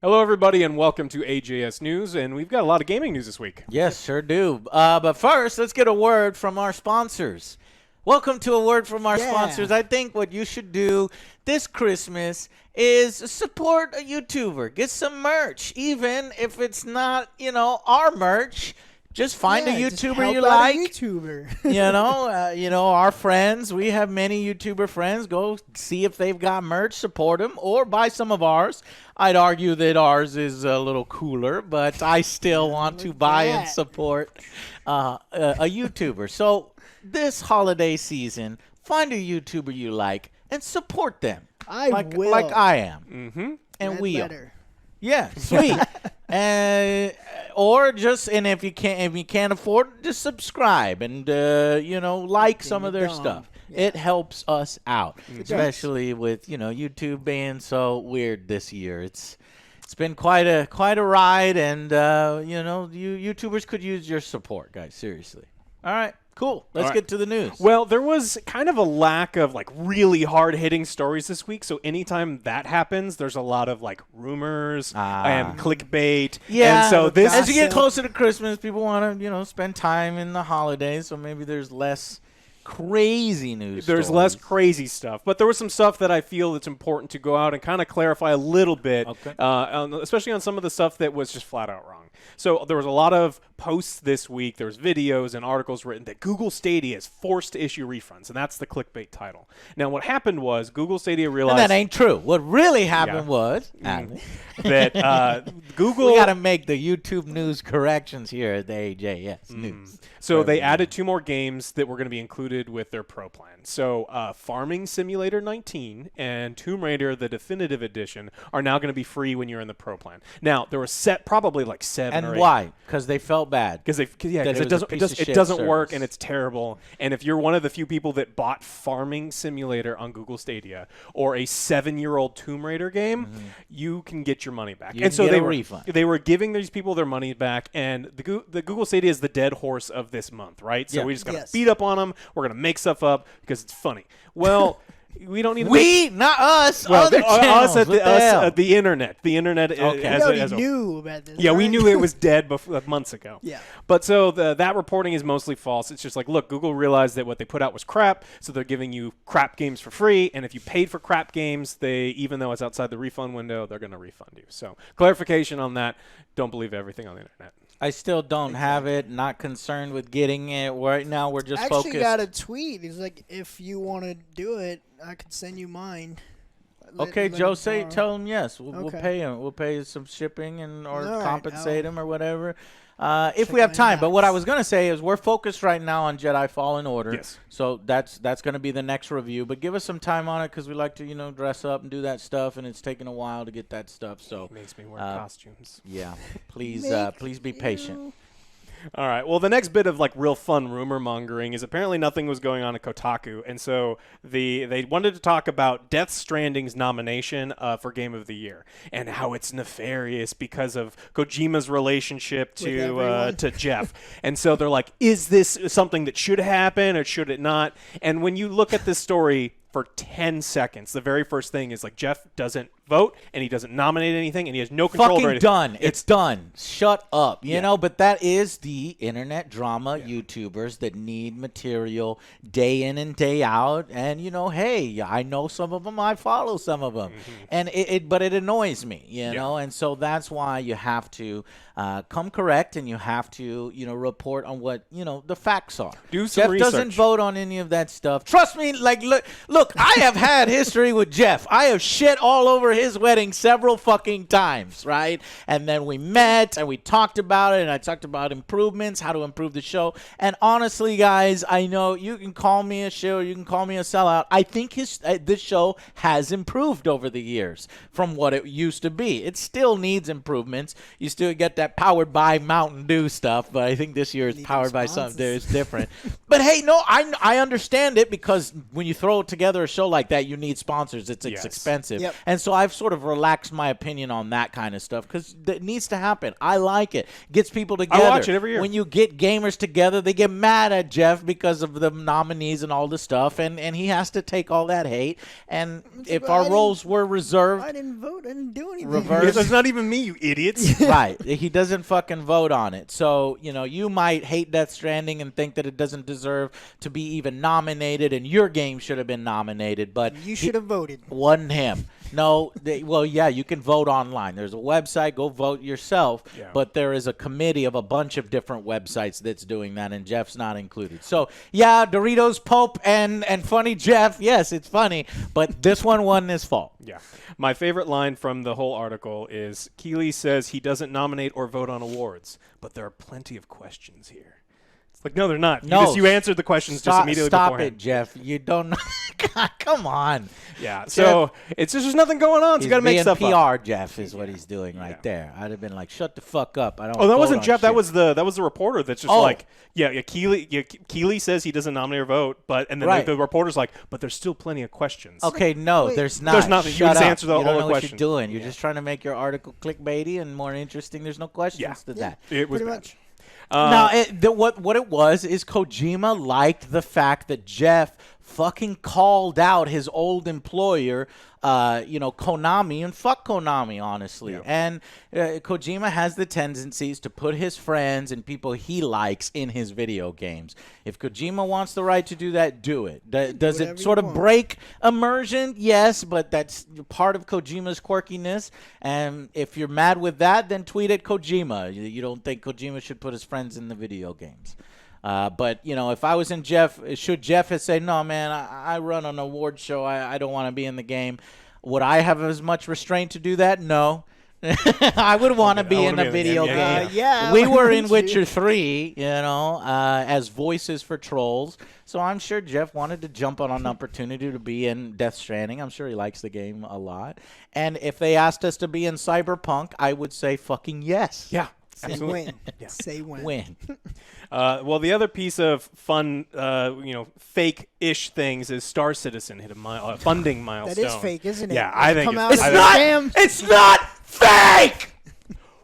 Hello, everybody, and welcome to AJS News, and we've got a lot of gaming news this week. Yes, sure do. But first, let's get a word from our sponsors. Welcome to a word from our sponsors. I think what you should do this Christmas is support a YouTuber. Get some merch, even if it's not, our merch. Just find a YouTuber you like. Our friends. We have many YouTuber friends. Go see if they've got merch. Support them or buy some of ours. I'd argue that ours is a little cooler, but I still want to buy and support a YouTuber. So this holiday season, find a YouTuber you like and support them. Like I am. Mm-hmm. And we are. Yeah, sweet. And if you can't afford, just subscribe and like some of their stuff. Yeah. It helps us out, especially with YouTube being so weird this year. It's been quite a ride, and YouTubers could use your support, guys. Seriously. All right. Cool. Let's get to the news. Well, there was kind of a lack of really hard-hitting stories this week. So anytime that happens, there's a lot of rumors and clickbait. Yeah. And so as you get closer to Christmas, people want to spend time in the holidays. So maybe there's less crazy news. There's less crazy stuff, but there was some stuff that I feel it's important to go out and kind of clarify a little bit, especially on some of the stuff that was just flat out wrong. So there was a lot of posts this week. There was videos and articles written that Google Stadia is forced to issue refunds, and that's the clickbait title. Now, what happened was Google Stadia realized... And that ain't true. What really happened was... that Google... We got to make the YouTube news corrections here at the AJS News. So they added 2 more games that were going to be included with their Pro plan. So Farming Simulator 19 and Tomb Raider, the Definitive Edition, are now going to be free when you're in the Pro plan. Now, there were probably 7 or 8. And why? Because they felt bad. Because it doesn't work and it's terrible. And if you're one of the few people that bought Farming Simulator on Google Stadia or a 7-year-old Tomb Raider game, you can get your money back. And so they were giving these people their money back, and the Google Stadia is the dead horse of this month, right? So we just got to beat up on them. We're going to make stuff up because it's funny. Well... We don't need to not us. Well, other channels. The internet. The internet. We knew about this. Yeah, we knew it was dead months ago. Yeah. But so that reporting is mostly false. It's just look, Google realized that what they put out was crap, so they're giving you crap games for free. And if you paid for crap games, even though it's outside the refund window, they're going to refund you. So clarification on that. Don't believe everything on the internet. I still don't have it. Not concerned with getting it. Right now, we're just focused. I actually got a tweet. He's like, if you want to do it, I could send you mine. Okay, Joe, tell him yes. We'll pay him. We'll pay some shipping or compensate him or whatever. If we have time. But what I was going to say is we're focused right now on Jedi Fallen Order. Yes. So that's going to be the next review. But give us some time on it because we like to, dress up and do that stuff. And it's taken a while to get that stuff. So it makes me wear costumes. Yeah. Please be patient. All right. Well, the next bit of real fun rumor mongering is apparently nothing was going on at Kotaku, and so they wanted to talk about Death Stranding's nomination for Game of the Year and how it's nefarious because of Kojima's relationship to Jeff. And so they're like, is this something that should happen or should it not? And when you look at this story for 10 seconds, the very first thing is Jeff doesn't vote and he doesn't nominate anything and he has no control over anything. Done. It's done. Shut up. You know, but that is the internet drama YouTubers that need material day in and day out. And, hey, I know some of them. I follow some of them. And but it annoys me, you know, and so that's why you have to come correct and you have to, report on what, the facts are. Do some Jeff research. Doesn't vote on any of that stuff. Trust me, look, I have had history with Jeff. I have shit all over his wedding several fucking times, right? And then we met and we talked about it and I talked about improvements, how to improve the show. And honestly, guys, I know you can call me a shill, you can call me a sellout. I think this show has improved over the years from what it used to be. It still needs improvements. You still get that powered by Mountain Dew stuff, but I think this year it's powered by something. It's different. But hey, no, I understand it because when you throw together a show like that, you need sponsors. It's expensive. Yep. And so I've I've sort of relaxed my opinion on that kind of stuff because it needs to happen. I like it. Gets people together. I watch it every year. When you get gamers together, they get mad at Jeff because of the nominees and all the stuff, and he has to take all that hate. And if our roles were reserved, I didn't vote. I didn't do anything. Reverse. It's not even me, you idiots. Right. He doesn't fucking vote on it. So, you might hate Death Stranding and think that it doesn't deserve to be even nominated, and your game should have been nominated, but You should have voted. wasn't him. No, you can vote online. There's a website. Go vote yourself. Yeah. But there is a committee of a bunch of different websites that's doing that, and Jeff's not included. So, yeah, Doritos Pope and Funny Jeff, yes, it's funny, but this one wasn't his fault. Yeah. My favorite line from the whole article is Keeley says he doesn't nominate or vote on awards, but there are plenty of questions here. It's like, no, they're not. No. You answered the questions just immediately Stop beforehand. it, Jeff. You don't know. God, come on. Yeah. So it's just there's nothing going on. So you got to make stuff PR, up. Jeff, is what he's doing right there. I'd have been like, shut the fuck up. I don't. Oh, that vote wasn't on Jeff. shit. That was the reporter that's just like, Keeley says he doesn't nominate or vote, and then Right. the reporter's like, but there's still plenty of questions. Okay, no, Wait. there's not. There's nothing. You Shut just up. answer the you don't whole know what question. you're doing. You're just trying to make your article clickbaity and more interesting. There's no questions to that. It was Pretty bad. much. No, what it was is Kojima liked the fact that Jeff fucking called out his old employer, Konami, and fuck Konami, honestly. Yeah. And Kojima has the tendencies to put his friends and people he likes in his video games. If Kojima wants the right to do that, do it. Does whatever it sort you of want. break immersion? Yes, but that's part of Kojima's quirkiness. And if you're mad with that, then tweet at Kojima. You don't think Kojima should put his friends in the video games. But, if I was in Jeff, should Jeff have said, no, man, I run an award show. I don't want to be in the game. Would I have as much restraint to do that? No. I would want to be in a video game. Yeah. We were why in wouldn't you? Witcher 3, as voices for trolls. So I'm sure Jeff wanted to jump on an opportunity to be in Death Stranding. I'm sure he likes the game a lot. And if they asked us to be in Cyberpunk, I would say fucking yes. Yeah. Say Absolutely. when. Say when. Win. Well, the other piece of fun, fake-ish things is Star Citizen hit a funding milestone. That is fake, isn't it? Yeah, I think Come out it's as It's a not. scam. It's not fake.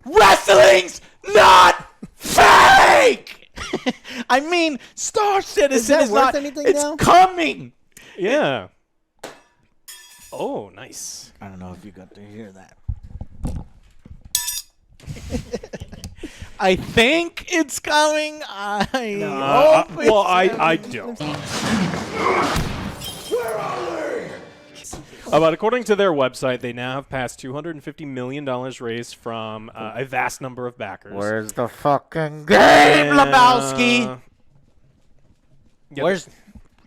Wrestling's not fake. I mean, Star Citizen that is worth not. anything It's now? coming. Yeah. Oh, nice. I don't know if you got to hear that. I think it's coming. I hope it's I don't. But according to their website, they now have passed $250 million raised from a vast number of backers. Where's the fucking game, Lebowski? Yeah, Where's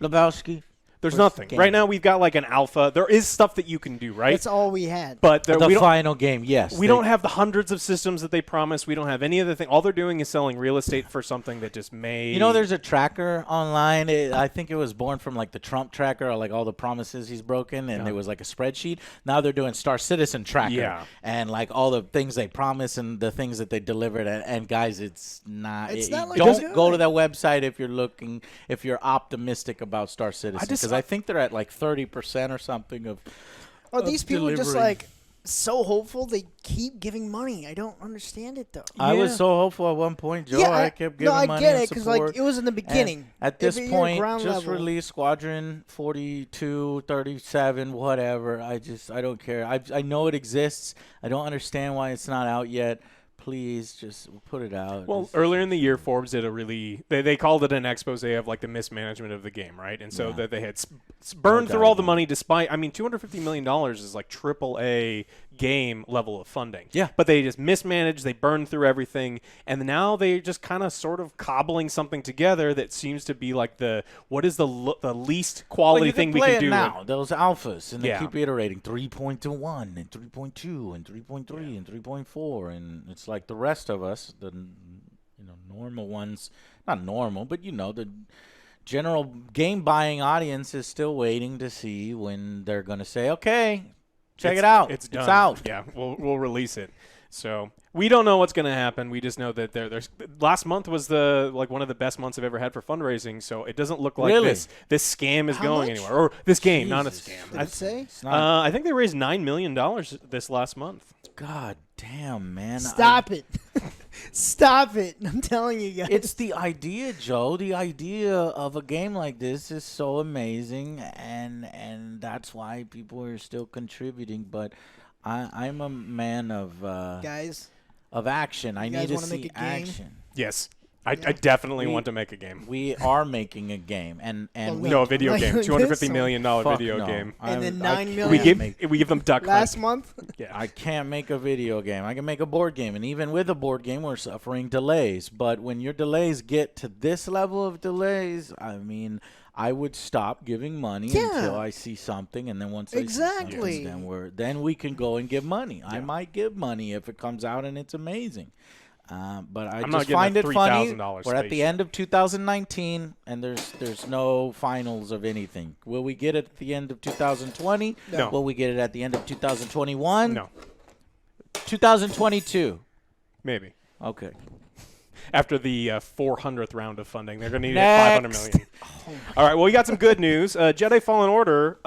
Lebowski? There's where's nothing. the game? Right now, we've got like an alpha. There is stuff that you can do, right? That's all we had. But The we don't. final game, yes. We don't have the hundreds of systems that they promised. We don't have any other thing. All they're doing is selling real estate for something that just may. There's a tracker online. I think it was born from like the Trump tracker, or like all the promises he's broken, and it was like a spreadsheet. Now they're doing Star Citizen tracker, Yeah. and like all the things they promised and the things that they delivered. And guys, it's not. It's not like don't good. go to that website if you're optimistic about Star Citizen, because I think they're at like 30% or something of. Oh, these people are just delivering. like so hopeful. They keep giving money. I don't understand it though. I was so hopeful at one point, Joe. Yeah, I kept giving no, I money get and it because support. like it was in the beginning. And at this If you're point, ground just level- release Squadron 42, 37, whatever. I don't care. I know it exists. I don't understand why it's not out yet. Please just put it out. Well, earlier in the year, Forbes did a really. They called it an expose of like the mismanagement of the game, right? And so that they had burned through all the money despite. I mean, $250 million is like AAA game level of funding. Yeah. But they just mismanaged. They burned through everything, and now they're just kind of sort of cobbling something together that seems to be like what is the least quality thing we play can it do now. Those alphas, and they Yeah. keep iterating 3.1 and 3.2 and 3.3 and 3.4, and it's like the rest of us, the normal ones, not normal, but the general game buying audience is still waiting to see when they're going to say, okay, check it out. It's done. out. Yeah, we'll release it. So we don't know what's going to happen. We just know that there's last month was one of the best months I've ever had for fundraising. So it doesn't look like Really? this scam is How going much? anywhere. Or this game, not a Jesus. scam. Did it say? It's not, I think they raised $9 million this last month. God damn, man. Stop it. Stop it. I'm telling you guys. It's the idea, Joe. The idea of a game like this is so amazing, and that's why people are still contributing. But I'm a man of guys. action. I You need guys to wanna see make a game? action. Yes. I definitely want to make a game. We are making a game, and we No, a video Like game. this $250 one? million fuck video no. game. And then I 9 can't million. We give them Duck Last Hunt. month? Yeah. I can't make a video game. I can make a board game, and even with a board game, we're suffering delays. But when your delays get to this level of delays, I mean, I would stop giving money Yeah. until I see something, and then once I see Exactly. something, then we can go and give money. I might give money if it comes out and it's amazing. But I I'm not just getting find a it funny. $3,000 We're at the space. end of 2019, and there's no finals of anything. Will we get it at the end of 2020? No. Will we get it at the end of 2021? No, 2022. maybe. Okay. After the 400th round of funding, they're going to need Next. $500 million. All right, well, we got some good news. Jedi Fallen Order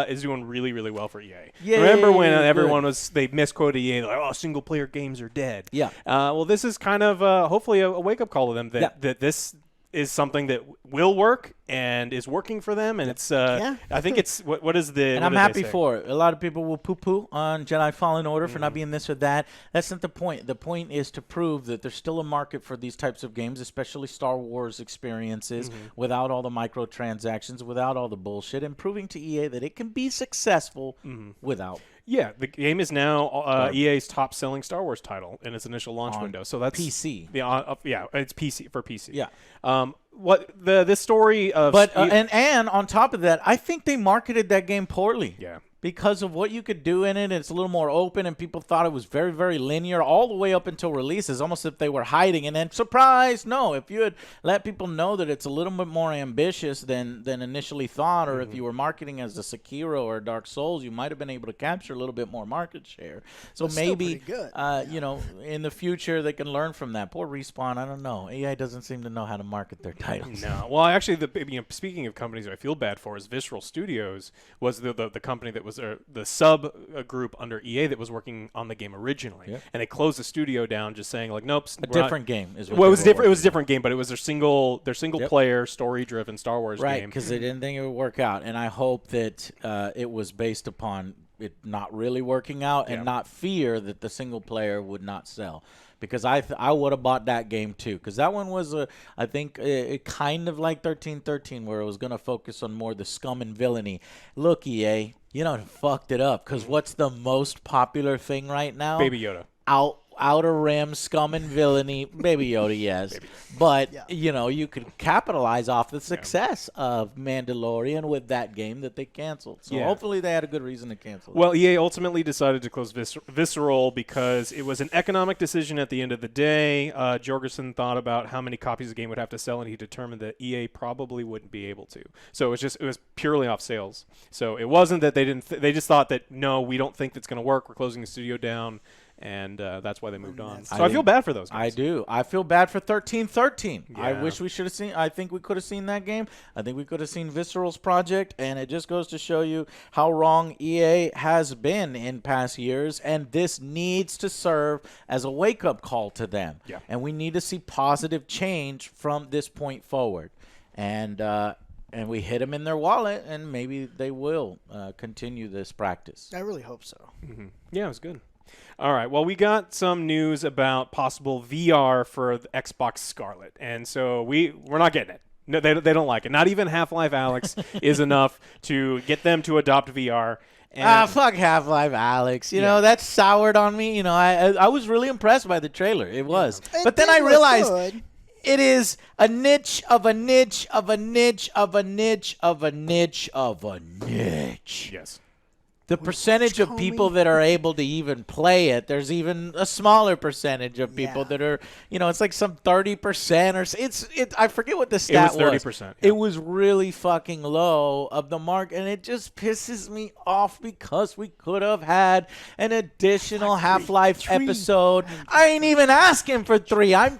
is doing really, really well for EA. Yay, Remember when good. everyone they misquoted EA, like, oh, single-player games are dead. Yeah. Well, this is kind of hopefully a wake-up call to them that this is something that will work and is working for them, and it's I think it's what is the And I'm happy for it. A lot of people will poo-poo on Jedi Fallen Order for not being this or that. That's not the point. The point is to prove that there's still a market for these types of games, especially Star Wars experiences, without all the microtransactions, without all the bullshit, and proving to EA that it can be successful without. Yeah, the game is now EA's top-selling Star Wars title in its initial launch On window. So that's PC. Yeah, it's PC for PC. Yeah. This story of But and on top of that, I think they marketed that game poorly. Yeah. Because of what you could do in it, it's a little more open, and people thought it was very, very linear all the way up until release. It's almost if they were hiding. And then, surprise, no. If you had let people know that it's a little bit more ambitious than initially thought, or if you were marketing as a Sekiro or a Dark Souls, you might have been able to capture a little bit more market share. So That's still maybe, pretty good. you know, in the future they can learn from that. Poor Respawn, I don't know. AI doesn't seem to know how to market their titles. No. Well, actually, speaking of companies I feel bad for, is Visceral Studios was the company that was the sub group under EA that was working on the game originally, and they closed the studio down, just saying like, nope, A different game is what Well, it they was were different. It was a working on. different game, but it was their single player, story driven Star Wars Right, game. because they didn't think it would work out. And I hope that it was based upon it not really working out and not fear that the single player would not sell. Because I would have bought that game too. Because that one was, I think, it kind of like 1313, where it was going to focus on more the scum and villainy. Look, EA, you done fucked it up. Because what's the most popular thing right now? Baby Yoda. Outer Rim, scum and villainy, Baby Yoda, yes. But, you know, you could capitalize off the success of Mandalorian with that game that they canceled. So hopefully they had a good reason to cancel it. Well, EA ultimately decided to close Visceral because it was an economic decision at the end of the day. Jorgensen thought about how many copies the game would have to sell, and he determined that EA probably wouldn't be able to. So it was purely off sales. So it wasn't that they didn't. They just thought that, no, we don't think that's going to work. We're closing the studio down. And that's why they moved on. So I feel bad for those guys. I do. I feel bad for 1313. I Yeah. wish we should have seen. I think we could have seen that game. I think we could have seen Visceral's project, and it just goes to show you how wrong EA has been in past years. And this needs to serve as a wake-up call to them. Yeah. And we need to see positive change from this point forward. And we hit them in their wallet, and maybe they will continue this practice. I really hope so. Yeah, it was good. All right. Well, we got some news about possible VR for the Xbox Scarlet, and so we're not getting it. No, they don't like it. Not even Half-Life Alyx is enough to get them to adopt VR. And Fuck Half-Life Alyx. You know, that soured on me. You know, I was really impressed by the trailer. It was. But then I did look realized good. it is a niche of a niche of a niche of a niche of a niche of a niche. yes. The percentage of people that are able to even play it, there's even a smaller percentage of people that are, it's like some 30% or I forget what the stat was. 30%. Yeah. It was really fucking low of the mark, and it just pisses me off because we could have had an additional Half-Life episode. I ain't even asking for 3. I'm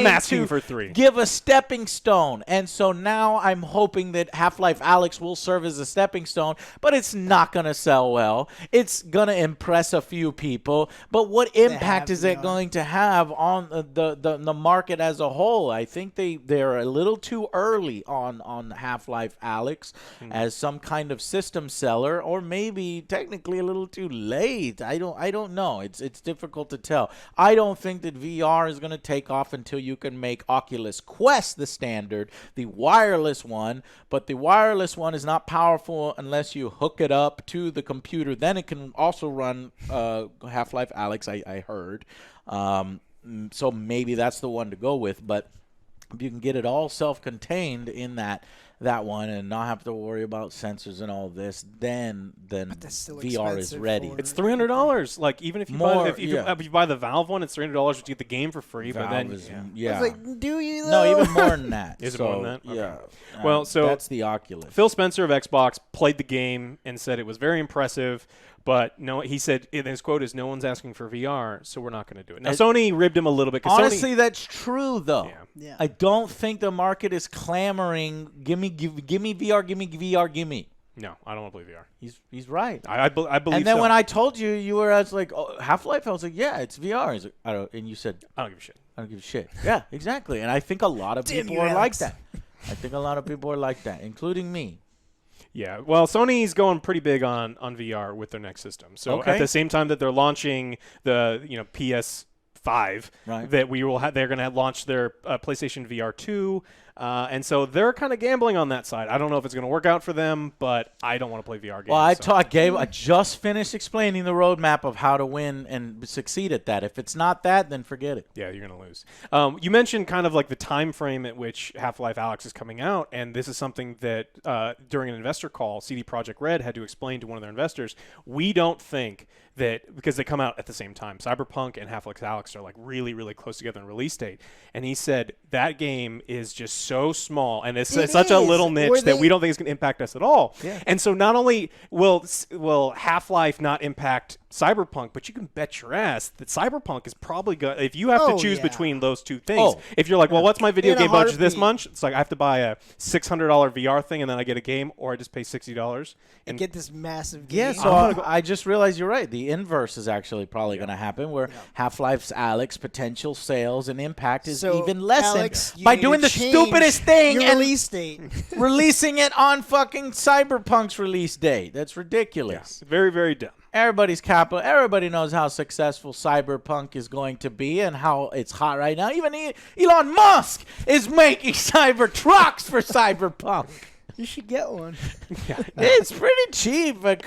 asking for 3. Give a stepping stone. And so now I'm hoping that Half-Life Alyx will serve as a stepping stone, but it's not going to sell well. It's going to impress a few people, but what impact is it going to have on the market as a whole? I think they're a little too early on Half-Life Alyx as some kind of system seller, or maybe technically a little too late. I don't know. It's difficult to tell. I don't think that VR is going to take off until you can make Oculus Quest the standard, the wireless one, but the wireless one is not powerful unless you hook it up to the computer. Then it can also run Half-Life Alyx, I heard. So maybe that's the one to go with. But if you can get it all self-contained in that one and not have to worry about sensors and all this, then VR is ready. It's $300. Like, even if you buy if you buy the Valve one, it's $300 to get the game for free. Valve but then I was like, do you though? No, even more than that. Is it more than that? Okay. Yeah. Well, so that's the Oculus. Phil Spencer of Xbox played the game and said it was very impressive. But no, he said, his quote is, "No one's asking for VR, so we're not going to do it." Now, Sony ribbed him a little bit. Honestly, that's true, though. Yeah. I don't think the market is clamoring, give me VR, give me VR, give me. No, I don't want to play VR. He's right. I believe And then so. when I told you were like, oh, Half-Life, I was like, yeah, it's VR. He's like, and you said, I don't give a shit. I don't give a shit. Yeah, exactly. And I think a lot of people are like that. I think a lot of people are like that, including me. Yeah, well, Sony's going pretty big on VR with their next system. So at the same time that they're launching the PS5, that they're going to launch their PlayStation VR 2, and so they're kind of gambling on that side. I don't know if it's going to work out for them, but I don't want to play VR games. Well, I just finished explaining the roadmap of how to win and succeed at that. If it's not that, then forget it. Yeah, you're going to lose. You mentioned kind of like the time frame at which Half-Life Alyx is coming out, and this is something that during an investor call, CD Projekt Red had to explain to one of their investors. We don't think that, because they come out at the same time, Cyberpunk and Half-Life Alyx are like really, really close together in release date. And he said that game is just so small and it's such a little niche that we don't think it's going to impact us at all. Yeah. And so not only will Half-Life not impact Cyberpunk, but you can bet your ass that Cyberpunk is probably going to, if you have to choose between those two things, if you're like, well, what's my video game budget this month? It's like I have to buy a $600 VR thing and then I get a game, or I just pay $60 and get this massive game. Yeah, so I just realized you're right. The inverse is actually probably going to happen, where Half-Life's Alyx potential sales and impact is even lessened by doing the stupidest thing and release date. releasing it on fucking Cyberpunk's release date. That's ridiculous. Yeah, very, very dumb. Everybody's capital. Everybody knows how successful Cyberpunk is going to be and how it's hot right now. Even Elon Musk is making cyber trucks for Cyberpunk. You should get one. It's pretty cheap, but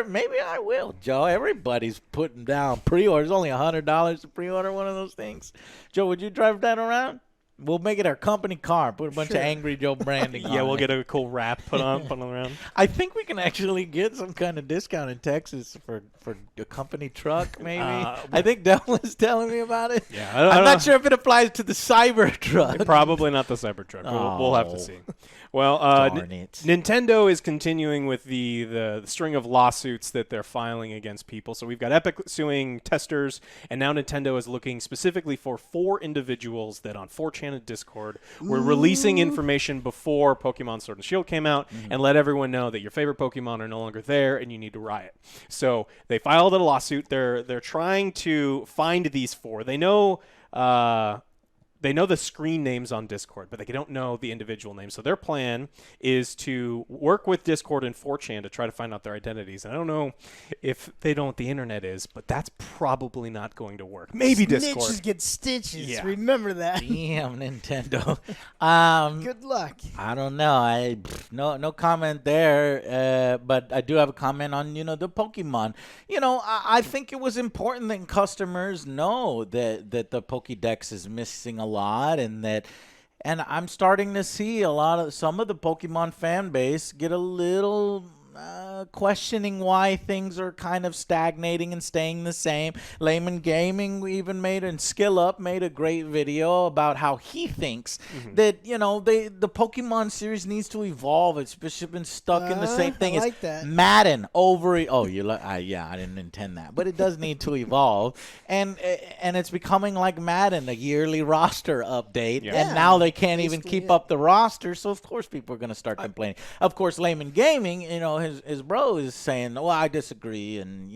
maybe I will, Joe. Everybody's putting down pre-orders. Only $100 to pre-order one of those things. Joe, would you drive that around? We'll make it our company car. Put a bunch of Angry Joe branding on we'll it. get a cool wrap put on around. I think we can actually get some kind of discount in Texas for a company truck, maybe. I think Del was telling me about it. Yeah, I'm not sure if it applies to the Cyber truck. Probably not the Cybertruck. We'll have to see. Well, Nintendo is continuing with the string of lawsuits that they're filing against people. So we've got Epic suing testers, and now Nintendo is looking specifically for 4 individuals that on 4chan and Discord were releasing information before Pokemon Sword and Shield came out and let everyone know that your favorite Pokemon are no longer there and you need to riot. So they filed a lawsuit. They're trying to find these 4. They know the screen names on Discord, but they don't know the individual names. So their plan is to work with Discord and 4chan to try to find out their identities. And I don't know if they know what the internet is, but that's probably not going to work. Maybe Discord. Snitches get stitches. Yeah. Remember that. Damn, Nintendo. Good luck. I don't know. No comment there. But I do have a comment on the Pokemon. I think it was important that customers know that the Pokédex is missing a lot, and I'm starting to see some of the Pokemon fan base get a little questioning why things are kind of stagnating and staying the same. Layman Gaming even and Skill Up made a great video about how he thinks that, the Pokemon series needs to evolve. It's been stuck in the same thing. I like It's that. Madden I didn't intend that, but it does need to evolve, and it's becoming like Madden, a yearly roster update, and now they can't even keep up the roster, so of course people are going to start complaining. Of course, Layman Gaming, his bro is saying, well, I disagree, and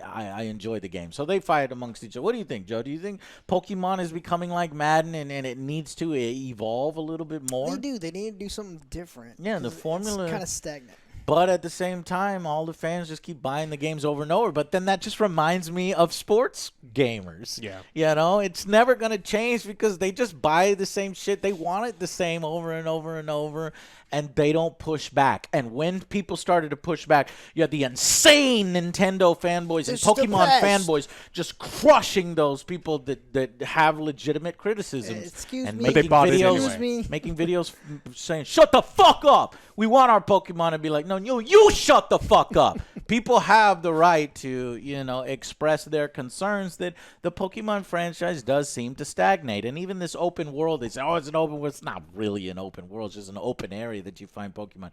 I enjoy the game, so they fight amongst each other. What do you think, Joe? Do you think Pokemon is becoming like Madden, and it needs to evolve a little bit more? They do. They need to do something different. Yeah, the formula is kind of stagnant. But at the same time, all the fans just keep buying the games over and over. But then that just reminds me of sports gamers. Yeah. It's never going to change because they just buy the same shit. They want it the same over and over and over, and they don't push back. And when people started to push back, you had the insane Nintendo fanboys and Pokemon fanboys just crushing those people that have legitimate criticisms. Excuse me. But they bought it anyway. Excuse me. Making videos saying, shut the fuck up. We want our Pokemon to be like, no, you shut the fuck up. People have the right to, express their concerns that the Pokemon franchise does seem to stagnate. And even this open world, they say, it's an open world. It's not really an open world. It's just an open area that you find Pokemon.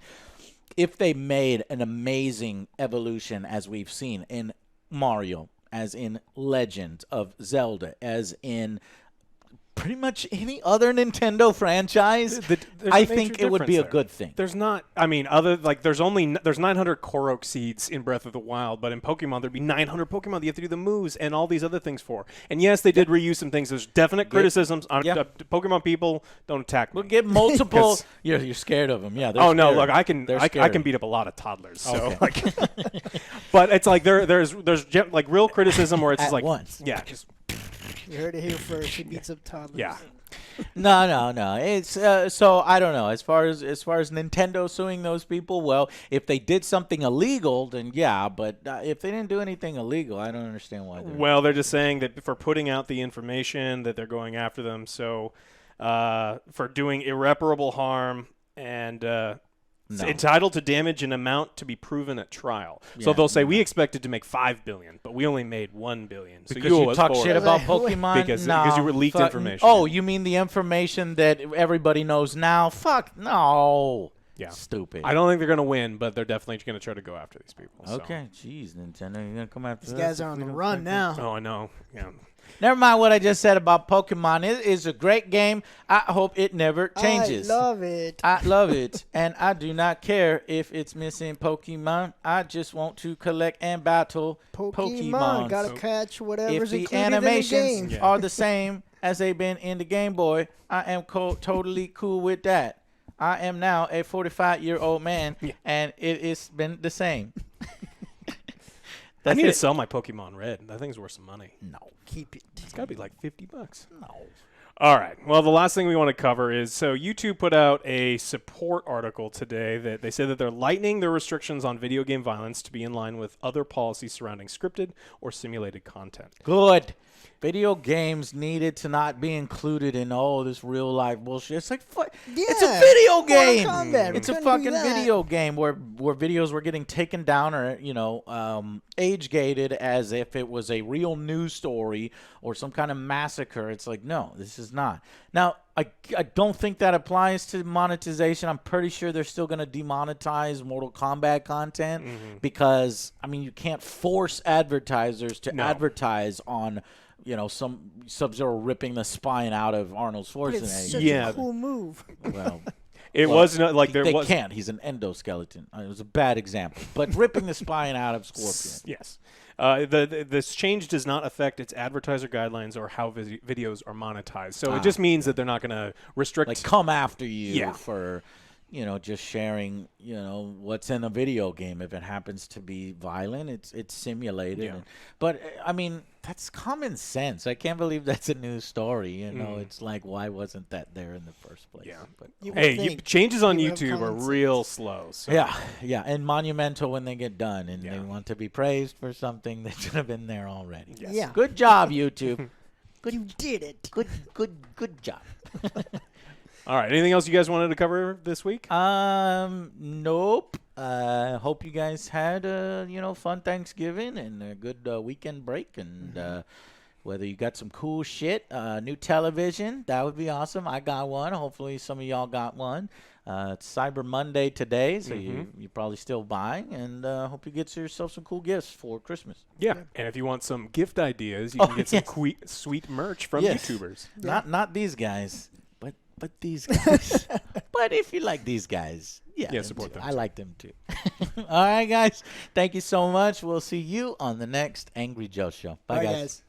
If they made an amazing evolution, as we've seen in Mario, as in Legend of Zelda, as in pretty much any other Nintendo franchise, I think it would be a good thing. There's not, there's 900 Korok seeds in Breath of the Wild, but in Pokemon there'd be 900 Pokemon that you have to do the moves and all these other things for. And yes, they did reuse some things. There's definite criticisms on Pokemon people. Don't attack me. We'll get multiple. You're scared of them, yeah. Oh no, look, I can beat up a lot of toddlers. So but it's like there's like real criticism where it's just like once. Yeah, just. You heard it here first. He beats up toddlers. Yeah. No. It's so I don't know. As far as Nintendo suing those people, well, if they did something illegal, then yeah. But if they didn't do anything illegal, I don't understand why. Well, they're just saying that for putting out the information that they're going after them. So for doing irreparable harm and. Entitled to damage an amount to be proven at trial. So they'll say we expected to make $5 billion, but we only made $1 billion. So because you talk shit about Pokemon because you were leaked information. Oh, you mean the information that everybody knows now? Fuck no. Yeah. Stupid. I don't think they're going to win, but they're definitely going to try to go after these people. Okay, jeez, Nintendo, you're going to come after these guys are on the run now. Oh, I know. Yeah. Never mind what I just said about Pokemon. It is a great game. I hope it never changes. I love it. I love it. And I do not care if it's missing Pokemon. I just want to collect and battle Pokemon. Gotta catch whatever's if the included animations in the game. are the same as they've been in the Game Boy, I am totally cool with that. I am now a 45-year-old man, and it's been the same. I need to sell my Pokemon Red. That thing's worth some money. No. Keep it. It's got to be like $50. No. All right. Well, the last thing we want to cover is, so YouTube put out a support article today that they said that they're lightening their restrictions on video game violence to be in line with other policies surrounding scripted or simulated content. Good. Video games needed to not be included in all this real life bullshit. It's like, it's a video game. It's a fucking video game where videos were getting taken down or, age gated as if it was a real news story or some kind of massacre. It's like, no, this is not. Now, I don't think that applies to monetization. I'm pretty sure they're still going to demonetize Mortal Kombat content because, you can't force advertisers to advertise on some Sub-Zero ripping the spine out of Arnold Schwarzenegger. It's such a cool move. Well, was not like they can't. He's an endoskeleton. It was a bad example. But ripping the spine out of Scorpion. Yes. This change does not affect its advertiser guidelines or how videos are monetized. So it just means that they're not going to restrict. Like come after you for, just sharing, what's in a video game. If it happens to be violent, it's simulated. Yeah. But that's common sense. I can't believe that's a news story. It's like, why wasn't that there in the first place? Yeah. But hey, changes on YouTube are real slow. So. Yeah, and monumental when they get done, and they want to be praised for something that should have been there already. Yes. Yeah. Good job, YouTube. You did it. Good job. All right. Anything else you guys wanted to cover this week? Nope. Hope you guys had fun Thanksgiving and a good weekend break, and whether you got some cool shit, new television, that would be awesome. I got one. Hopefully some of y'all got one. It's Cyber Monday today, so you're probably still buying, and hope you get yourself some cool gifts for Christmas. Yeah, and if you want some gift ideas, you can get some sweet merch from YouTubers. Not these guys, but these guys. But if you like these guys, support them. I like them too. All right, guys. Thank you so much. We'll see you on the next Angry Joe Show. Bye, guys.